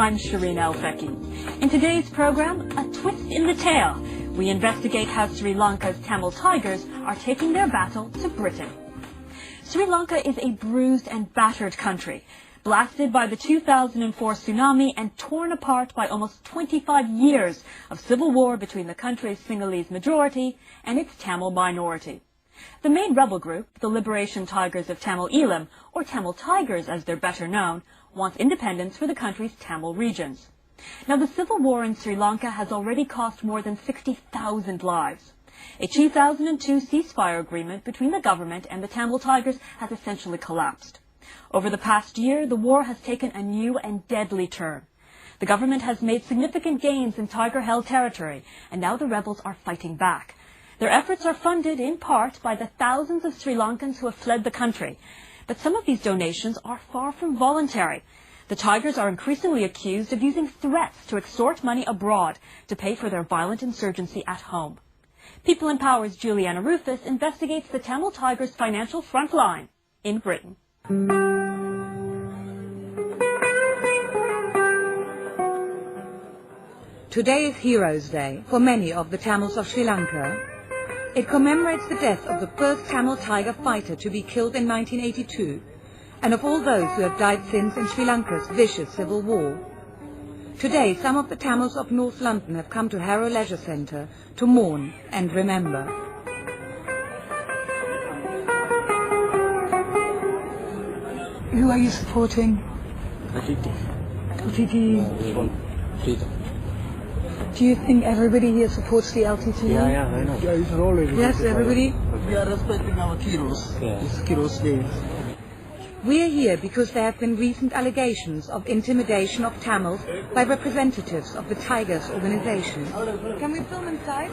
I'm Shireen El-Feki. In today's program, a twist in the tale. We investigate how Sri Lanka's Tamil tigers are taking their battle to Britain. Sri Lanka is a bruised and battered country, blasted by the 2004 tsunami and torn apart by almost 25 years of civil war between the country's Sinhalese majority and its Tamil minority. The main rebel group, the Liberation Tigers of Tamil Eelam, or Tamil Tigers as they're better known, wants independence for the country's Tamil regions. Now, the civil war in Sri Lanka has already cost more than 60,000 lives. A 2002 ceasefire agreement between the government and the Tamil Tigers has essentially collapsed. Over the past year, the war has taken a new and deadly turn. The government has made significant gains in tiger-held territory, and now the rebels are fighting back. Their efforts are funded in part by the thousands of Sri Lankans who have fled the country. But some of these donations are far from voluntary. The Tigers are increasingly accused of using threats to extort money abroad to pay for their violent insurgency at home. People in Power's Juliana Rufus investigates the Tamil Tigers' financial front line in Britain. Today is Heroes' Day for many of the Tamils of Sri Lanka. It commemorates the death of the first Tamil tiger fighter to be killed in 1982, and of all those who have died since in Sri Lanka's vicious civil war. Today, some of the Tamils of North London have come to Harrow Leisure Centre to mourn and remember. Who are you supporting? LTTE. Freedom. Do you think everybody here supports the LTTE? Yeah, I know. Yeah, it's already. Yes, everybody? We are respecting our heroes. Yeah. It's Heroes' Day. We are here because there have been recent allegations of intimidation of Tamils by representatives of the Tigers organization. Can we film inside?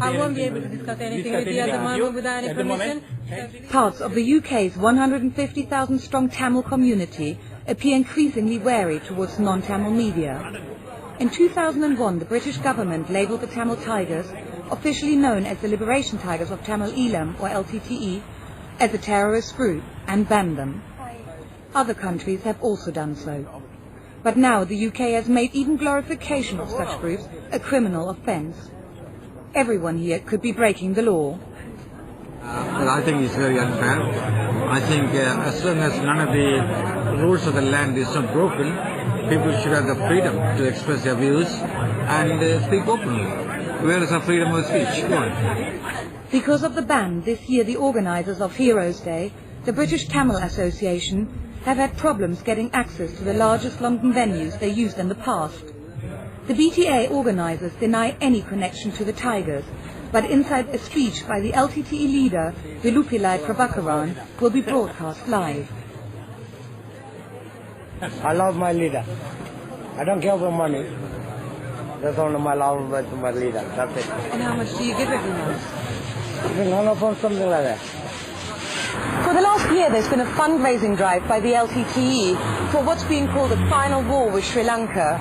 I won't be able to discuss anything with you at the moment without any permission. Parts of the UK's 150,000 strong Tamil community appear increasingly wary towards non-Tamil media. In 2001, the British government labelled the Tamil Tigers, officially known as the Liberation Tigers of Tamil Eelam, or LTTE, as a terrorist group and banned them. Other countries have also done so. But now the UK has made even glorification of such groups a criminal offence. Everyone here could be breaking the law. Well, I think it's very unfair. I think as long as none of the rules of the land is not broken, people should have the freedom to express their views and speak openly. Where is the freedom of speech? Go on. Because of the ban, this year the organisers of Heroes' Day, the British Tamil Association, have had problems getting access to the largest London venues they used in the past. The BTA organisers deny any connection to the Tigers, but inside a speech by the LTTE leader, Vilupillai Prabhakaran, will be broadcast live. I love my leader. I don't care about money. That's only my love to my leader. That's it. And how much do you give every month? Something like that. For the last year, there's been a fundraising drive by the LTTE for what's being called the final war with Sri Lanka.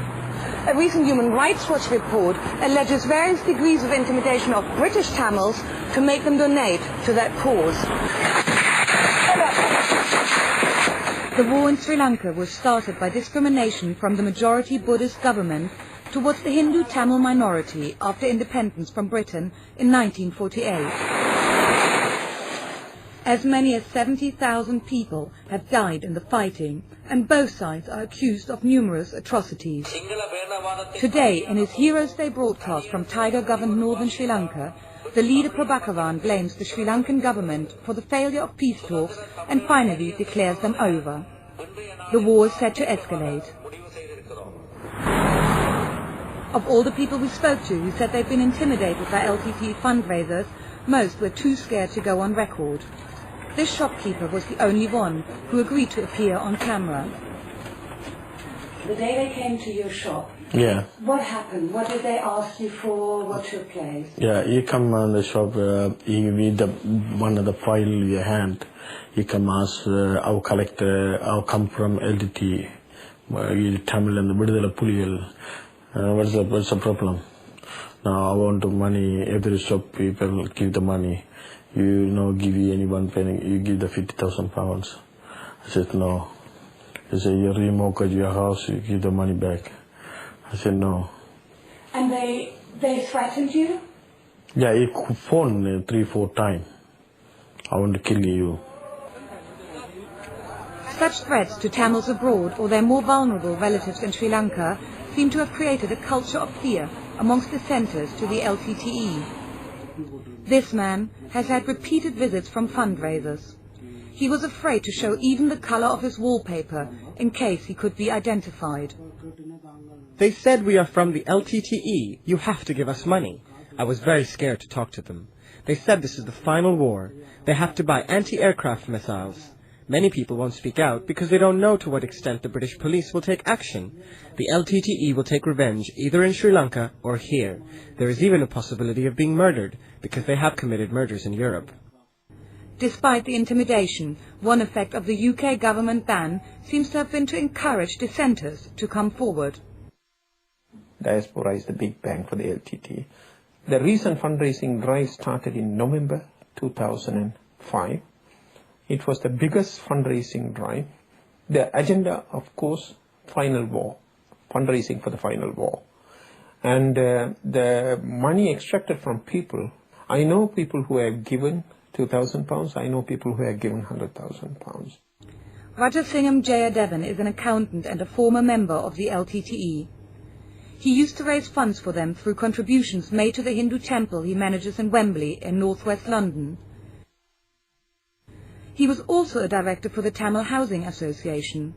A recent Human Rights Watch report alleges various degrees of intimidation of British Tamils to make them donate to that cause. The war in Sri Lanka was started by discrimination from the majority Buddhist government towards the Hindu Tamil minority after independence from Britain in 1948. As many as 70,000 people have died in the fighting, and both sides are accused of numerous atrocities. Today, in his Heroes' Day broadcast from Tiger-governed northern Sri Lanka, the leader Prabhakaran blames the Sri Lankan government for the failure of peace talks and finally declares them over. The war is set to escalate. Of all the people we spoke to who said they've been intimidated by LTTE fundraisers, most were too scared to go on record. This shopkeeper was the only one who agreed to appear on camera. The day they came to your shop, Yeah. what happened? What did they ask you for? What took place? Yeah, you come on the shop, you read one of the file in your hand. You come ask, our collector, our come from LTT, Tamil and the Vidala Puliyal. What's the problem? Now I want the money, every shop people give the money. You give you any one penny, you give the £50,000. I said no. He said, you remortgage your house, you give the money back. I said, no. And they threatened you? Yeah, he phoned me 3-4 times. I want to kill you. Such threats to Tamils abroad or their more vulnerable relatives in Sri Lanka seem to have created a culture of fear amongst dissenters to the LTTE. This man has had repeated visits from fundraisers. He was afraid to show even the colour of his wallpaper in case he could be identified. They said, we are from the LTTE, you have to give us money. I was very scared to talk to them. They said this is the final war. They have to buy anti-aircraft missiles. Many people won't speak out because they don't know to what extent the British police will take action. The LTTE will take revenge either in Sri Lanka or here. There is even a possibility of being murdered because they have committed murders in Europe. Despite the intimidation, one effect of the UK government ban seems to have been to encourage dissenters to come forward. Diaspora is the big bang for the LTTE. The recent fundraising drive started in November 2005. It was the biggest fundraising drive. The agenda, of course, final war, fundraising for the final war. And the money extracted from people, I know people who have given £2,000, I know people who have given £100,000. Rajasingham Jayadevan is an accountant and a former member of the LTTE. He used to raise funds for them through contributions made to the Hindu temple he manages in Wembley in northwest London. He was also a director for the Tamil Housing Association.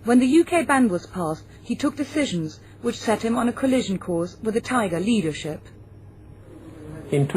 When the UK ban was passed, he took decisions which set him on a collision course with the Tiger leadership. In